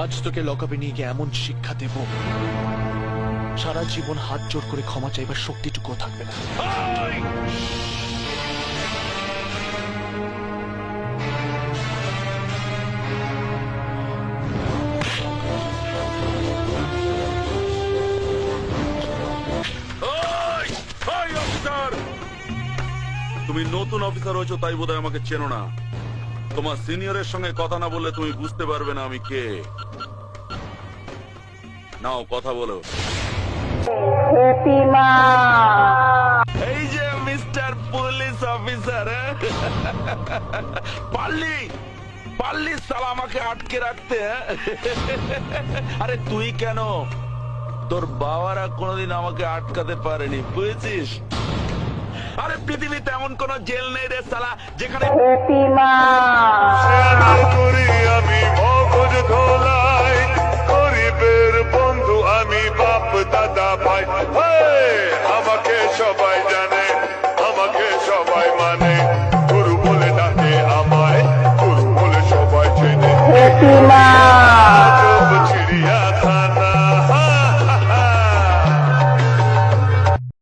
আজ তোকে লকআপে নিয়ে গিয়ে এমন শিক্ষা দেব, সারা জীবন হাত জোড় করে ক্ষমা চাইবার শক্তিটুকুও থাকবে না। তুমি নতুন অফিসার হয়েছো তাই বোধহয় আমাকে চেনো না। তোমার সিনিয়রের সঙ্গে কথা না বললে তুমি বুঝতে পারবে না আমি কে। নাও কথা বলো। এই যে মিস্টার পুলিশ অফিসার, পারলি সালা আমাকে আটকে রাখতে। আরে তুই কেন, তোর বাবারা কোনোদিন আমাকে আটকাতে পারেনি, বুঝেছিস? আরে পৃথিবীতে এমন কোন জেল নেই রে সালা যেখানে করি আমি মগজ ধোলাই, গরিবের বন্ধু আমি, বাপ দাদা ভাই। আমাকে সবাই জানে, আমাকে সবাই মানে, গুরু বলে ডাকে আমায়, গুরু বলে সবাই চেনে।